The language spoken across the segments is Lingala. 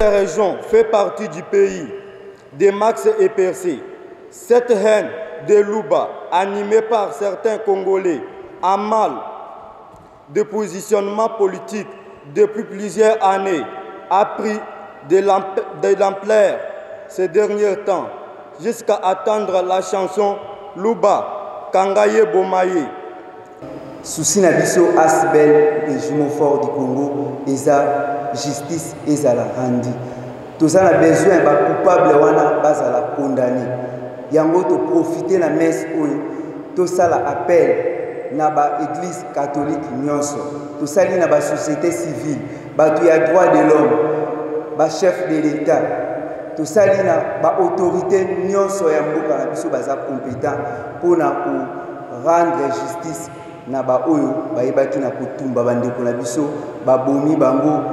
Cette région fait partie du pays de Max et Percé. Cette haine de Louba, animée par certains Congolais, en mal de positionnement politique depuis plusieurs années, a pris de l'ampleur ces derniers temps, jusqu'à attendre la chanson Louba, Kangaye Bomaye. Souci na biso asbel des jumeaux forts du Congo, eza justice ezala handi. Tous a besoin ba coupable wana bazala condamné. Yango to profiter la messe oyo to sala appel na ba église catholique nyonso. To sali na ba société civile, ba tu ya droit de l'homme, ba chef de l'État. To sali na ba autorité nyonso ya mboka na biso baza compétent pour na rendre justice na ba oyo bayebaki na kotumba bandeko na biso babomi bango.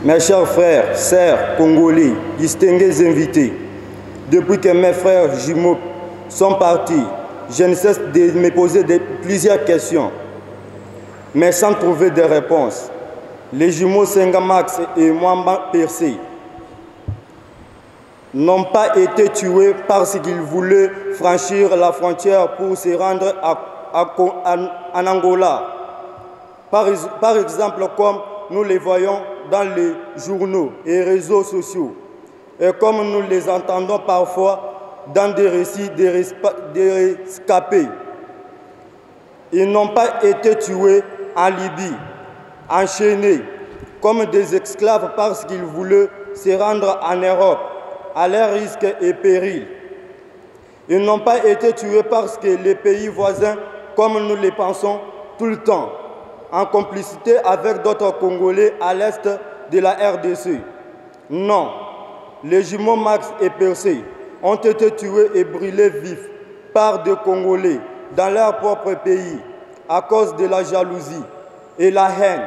Mes chers frères, sœurs, congolais, distingués invités, depuis que mes frères jumeaux sont partis, je ne cesse de me poser plusieurs questions, mais sans trouver de réponses. Les jumeaux Sengamax et Mwamba Percé n'ont pas été tués parce qu'ils voulaient franchir la frontière pour se rendre en Angola. Par exemple, comme nous les voyons dans les journaux et réseaux sociaux, et comme nous les entendons parfois dans des récits des rescapés. Ils n'ont pas été tués en Libye, enchaînés comme des esclaves parce qu'ils voulaient se rendre en Europe à leurs risques et périls. Ils n'ont pas été tués parce que les pays voisins, comme nous le pensons tout le temps, en complicité avec d'autres Congolais à l'est de la RDC. Non, les jumeaux Max et Percé ont été tués et brûlés vifs par des Congolais dans leur propre pays à cause de la jalousie et la haine.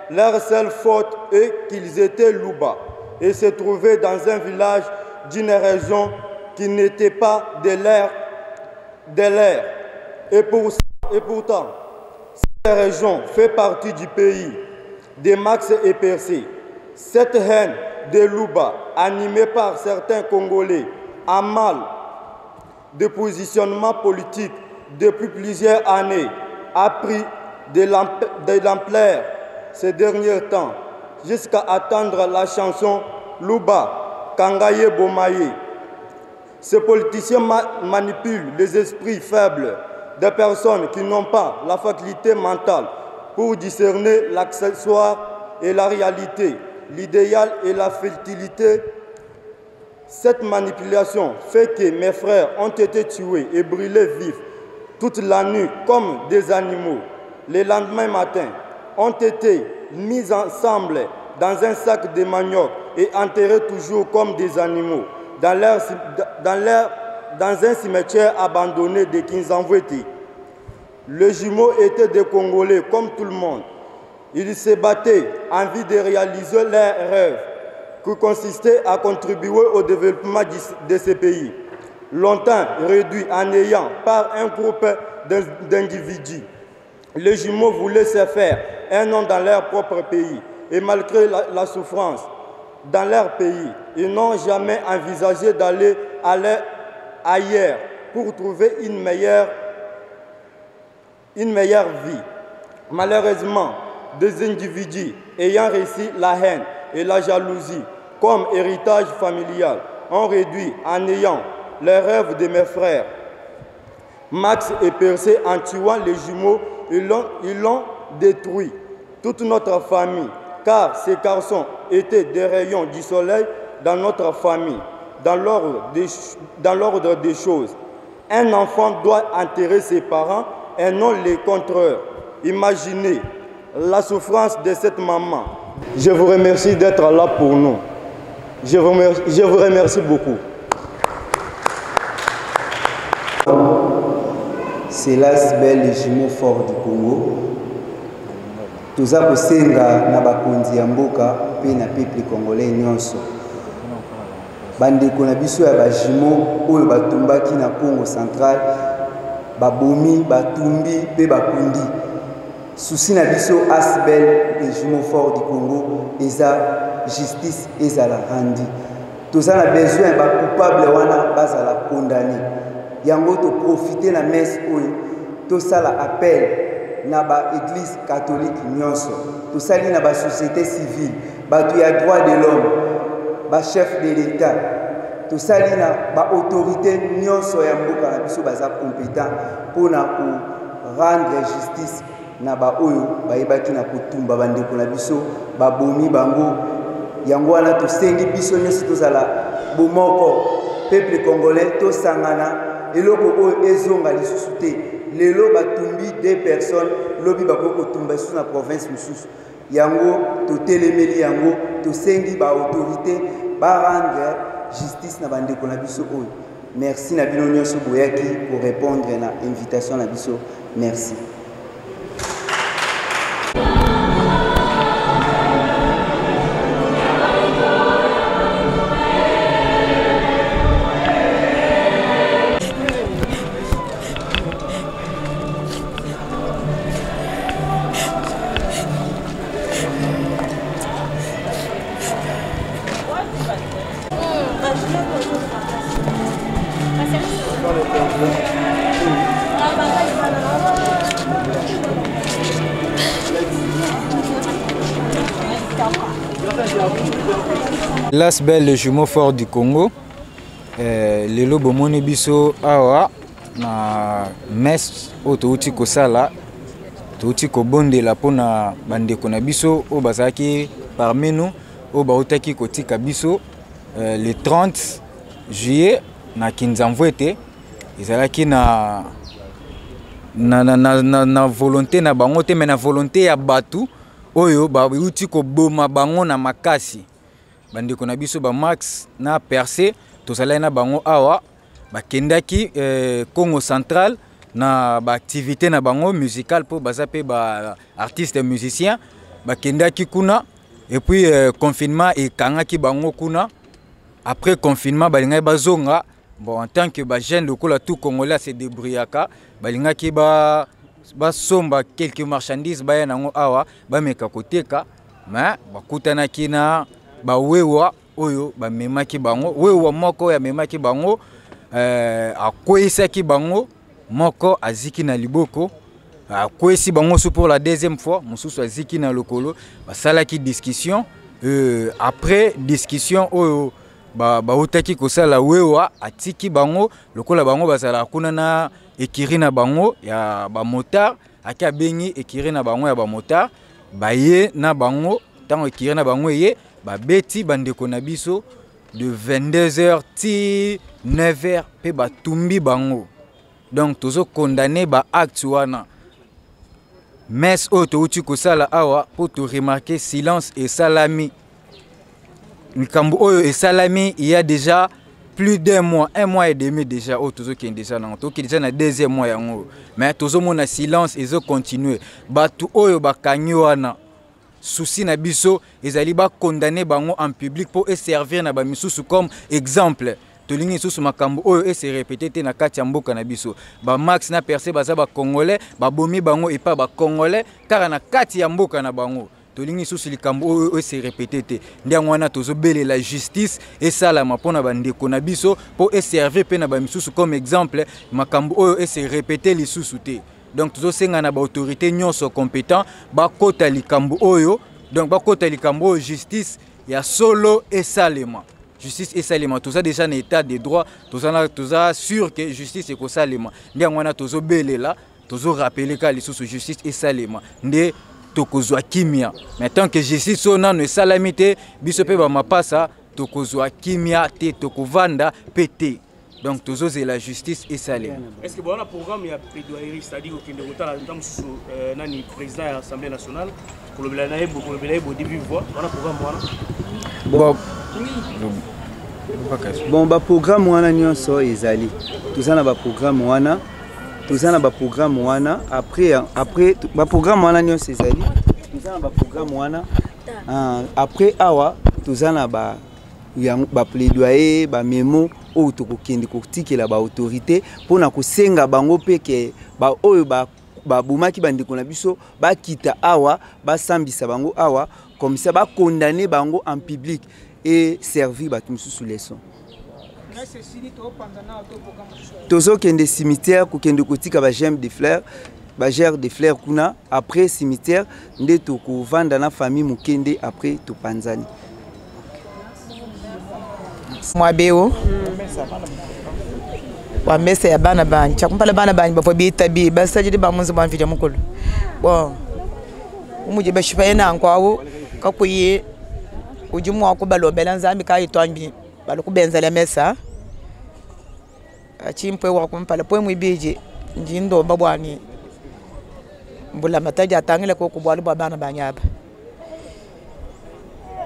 Leur seule faute est qu'ils étaient Louba et se trouvaient dans un village d'une région qui n'était pas de l'air. Et pourtant, cette région fait partie du pays de Max et Percé. Cette haine de Louba, animée par certains Congolais, en mal de positionnement politique depuis plusieurs années, a pris de l'ampleur ces derniers temps, jusqu'à attendre la chanson Louba, Kangaye Bomaye. Ces politiciens manipulent les esprits faibles des personnes qui n'ont pas la faculté mentale pour discerner l'accessoire et la réalité, l'idéal et la fertilité. Cette manipulation fait que mes frères ont été tués et brûlés vifs toute la nuit comme des animaux. Le lendemain matin, ont été mis ensemble dans un sac de manioc et enterrés toujours comme des animaux dans un cimetière abandonné de Kinzamvwete. Les jumeaux étaient des Congolais comme tout le monde. Ils se battaient en vue de réaliser leurs rêves qui consistaient à contribuer au développement de ces pays, longtemps réduits en ayant par un groupe d'individus. Les jumeaux voulaient se faire un nom dans leur propre pays et malgré la souffrance dans leur pays, ils n'ont jamais envisagé d'aller ailleurs pour trouver une meilleure vie. Malheureusement, des individus ayant reçu la haine et la jalousie comme héritage familial ont réduit en ayant les rêves de mes frères. Max et Percé, en tuant les jumeaux, ils l'ont détruit, toute notre famille, car ces garçons étaient des rayons du soleil dans notre famille, dans l'ordre des choses. Un enfant doit enterrer ses parents et non les contraires. Imaginez la souffrance de cette maman. Je vous remercie d'être là pour nous. Je vous remercie beaucoup. C'est l'ASBEL, les jumeaux forts du Congo. Toza kosenga na bakonzi ya mboka pe na peuple congolais nyonso. Bandeko na biso ya ba jumeaux oyo batumbaki na Congo central, babomi, batumbi pe bakundi. Souci na biso ASBEL, les jumeaux forts du Congo, eza justice ezala handi. Toza na besoin ba coupable wana bazala condamné. Yango to profiter na messe oyo to sala appel na ba église catholique nyonso to sali na ba société civile bato ya droit de l'homme ba chef de l'état to sali na ba autorité nyonso ya mboka na biso baza compétent pour na ko rendre justice na ba oyo bayebaki na kotumba bandeko na biso babomi bango. Yango wana to sengi biso nyonso tozala bomoko peuple congolais to sangana eloko oyo ezonga lisusu te. Lelo batumbi 2 personnes lobi bakoko tumba sous na province mususu. Yango to telemeli yango to sengi ba autorité ba rendre justice na bandeko na biso oyo. Merci na bino nyonso boyaki pour répondre na invitation na biso. Merci. L'ASBEL, les jumeaux forts du Congo, les lobos biso awa na messe otouti kosala touti kobonde la pona bandeko na biso o bazaki parmi nous o bautaki kotika biso le 30 juillet na Kinzamvwete ezalaki na volonté na bango te mais na volonté ya batu oyo bauti koboma bango na makasi. Bandeko na biso ba Max na Percé tozalaki na bango awa bakendaki Congo central na ba activité na bango musical pour baza pe ba artiste musicien bakendaki kuna et puis confinement et kangaki bango kuna. Après confinement balingai bazonga bon en tant que ba jeune lokola tout congolais se débrouillaka balingaki ba somba quelques marchandises baya nango awa bameka koteka mais bakutanaki na ba wewa oyo ba memaki bango wewa moko ya memaki bango akoisaki bango moko aziki na liboko akoisi bango sous pour la deuxième fois mususu aziki na lokolo basalaki discussion après discussion oyo ba utaki kosala wewa atiki bango lokola bango basala kuna na ekiri na bango ya ba motard aki abengi ekiri na bango ya ba motard baye na bango tango ekiri na bango ye ba beti bandeko na biso de 22h ti 9h pe batumbi bango donc tozo condamner ba acte wana mais auto uti ko sala awa pour te remarquer silence et salami Mikambo oyo et salami il y a déjà plus d'un mois, 1 mois et demi déjà au tozo qui est déjà dans qui déjà na deuxième mois yango mais tozo mona silence et zo continuer batu oyo bakanyi wana souci na biso ezali ba condamner bango en public pour servir na ba misusu comme exemple tolingi susu makambo oyo et se répéter te na kati ya mboka na biso ba Max na Percé baza ba congolais ba bomi bango et pas ba congolais car na kati ya mboka na bango tolingi susu likambo oyo et se répéter te ndiango wana tozo bele la justice et sala mapona bandeko na biso pour servir pe na ba misusu comme exemple makambo oyo et se répéter li susu te. Donc tozo senga na ba autorité nyonso compétent ba kota likambo oyo donc ba kota likambo justice ya solo et salema justice et salema tout ça déjà en état de droit tout ça sûr que justice et ko salema ndiango wana tozo belela tozo rappeler ka lisusu justice et salema nde tokozwa kimia mais tant que justice sona ne salamité biso pe ba mapasa tokozwa kimia te tokovanda pété. Donc toujours c'est la justice et salé. Est-ce que bon le programme il y a plaidoyerie c'est-à-dire que le retard dans sous nani président de l'Assemblée nationale pour le belanaï beaucoup le belanaï au début voix on a programme voilà bon ba programme wana nyonso ezali tozana ba programme wana après ba programme wana nyonso ezali tozana ba programme wana après awa tozana ba plaidoyer ba memo oyo tokokende kotikela ba autorité pona kosenga bango peke ba oyo ba bumaki bandeko na biso ba kita awa ba sambisa bango awa comme ça ba condamner bango en public et servir ba sous leçon. Tozo kende cimetière kokende kotika ba germe de fleurs kuna après cimetière nde toko vanda na famille mukende après to panzani. Mwabeo wa mesa ya bana bani chakumpala bana bani bafo bitabi basaje ba munzu banfija mukulu bon umuje bashifa na nkwawo kakuye ujimu wako balobela nzambi kai twambi balokubenza la mesa achimpwe wako mpala pwe mwibije njindo babwani mbula mataja atangile ko kubwalu bana banyaba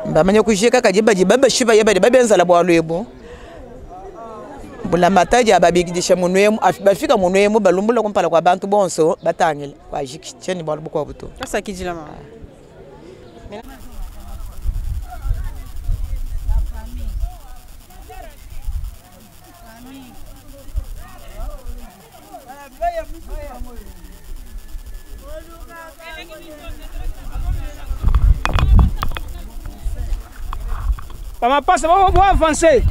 mbamanya kushika kajiba jiba shiba yaba babenza la bwalwebo mbula mataja babigidisha munwemu bafika munwemu balumbula kumpala kwa bantu bonso batangile kwa jiki cheni bwalu bukwa buto sasa kijila mama Pama passa, vamos avançar.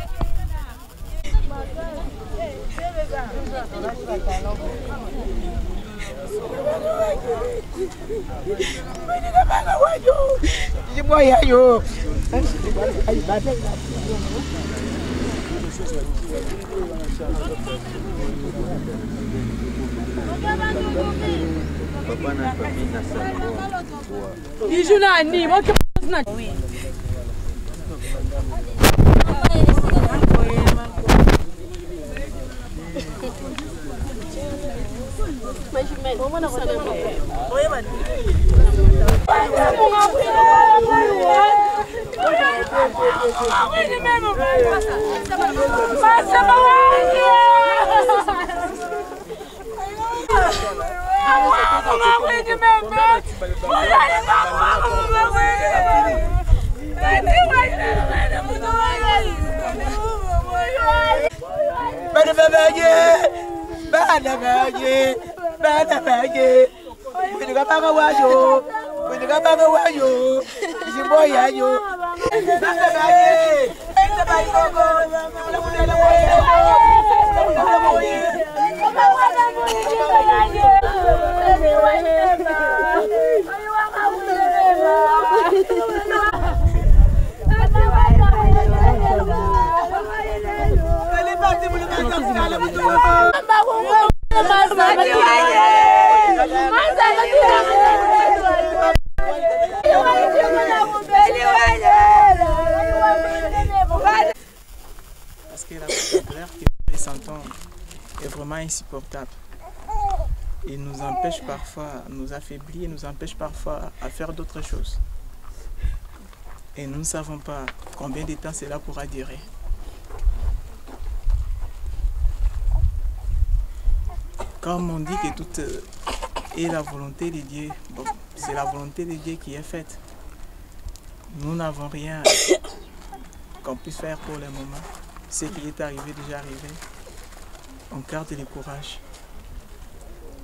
insupportable. Et nous empêche parfois, nous affaiblit et nous empêche parfois à faire d'autres choses. Et nous ne savons pas combien de temps cela pourra durer. Comme on dit que tout est la volonté de Dieu, bon, c'est la volonté de Dieu qui est faite. Nous n'avons rien qu'on puisse faire pour le moment. Ce qui est arrivé, déjà arrivé. On garde le courage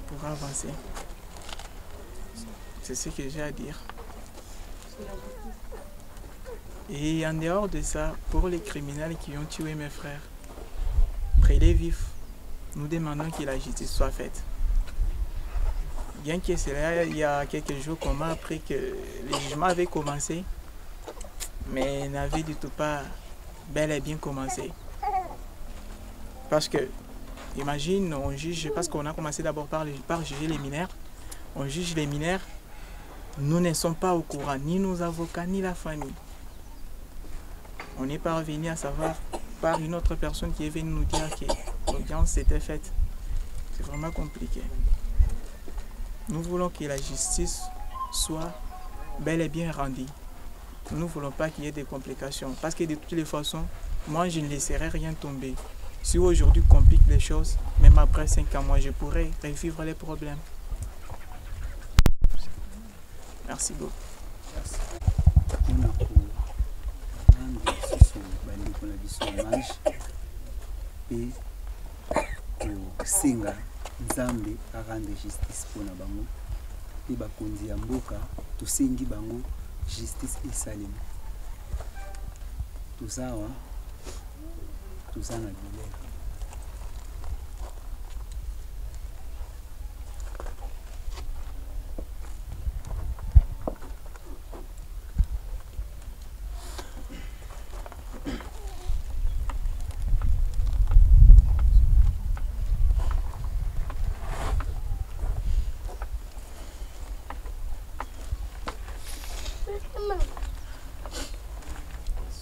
pour avancer. C'est ce que j'ai à dire. Et en dehors de ça, pour les criminels qui ont tué mes frères, brûlés vifs, nous demandons que la justice soit faite. Bien que cela, il y a quelques jours qu'on m'a appris que le jugement avait commencé, mais n'avait du tout pas bel et bien commencé. Parce que, imagine, on juge, parce qu'on a commencé d'abord par juger les mineurs, on juge les mineurs, nous ne sommes pas au courant, ni nos avocats, ni la famille. On est parvenu à savoir par une autre personne qui est venue nous dire que l'audience s'était faite. C'est vraiment compliqué. Nous voulons que la justice soit bel et bien rendue. Nous ne voulons pas qu'il y ait des complications. Parce que de toutes les façons, moi je ne laisserai rien tomber. Si aujourd'hui complique les choses, même après 5 ans, moi je pourrais revivre les problèmes. Merci beaucoup. Et kosenga nzambe arande justice mpona bango mpe bakonzi ya mboka tosengi bango justice esalema. Toza awa toza na bilelo.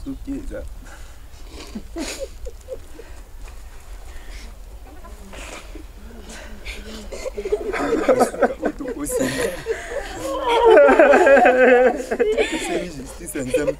Sukiza. C'est justice en termes.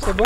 C'est bon?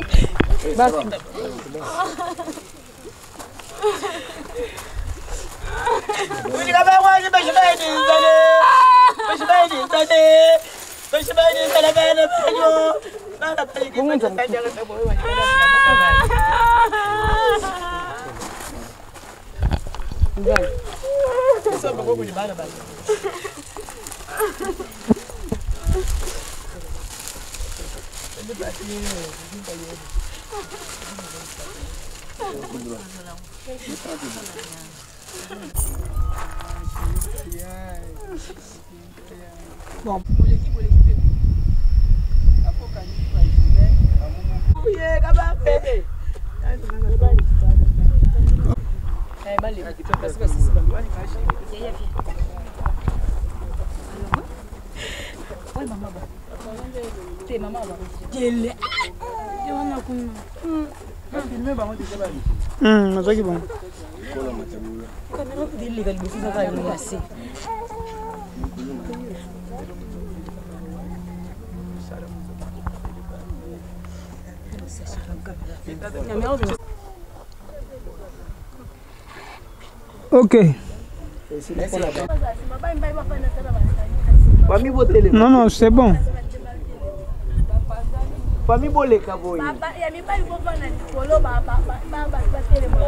Bon. Ok. Non, non, c'est bon. famille boleka boye. Ya mibali bova na likolo ba tele ba.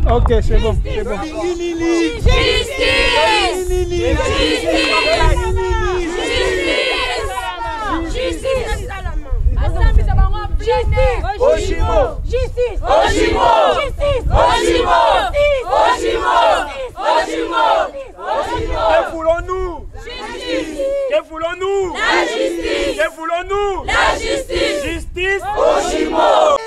Ok, c'est bon, c'est bon. Que voulons-nous? Que voulons-nous? La justice. Que voulons-nous? La justice. Justice. Oshimo.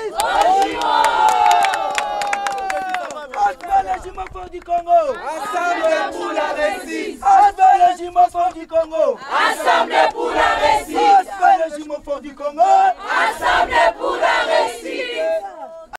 Le jumeau fort du Congo. Assemblée pour la réussite. Le jumeau fort du Congo. Assemblée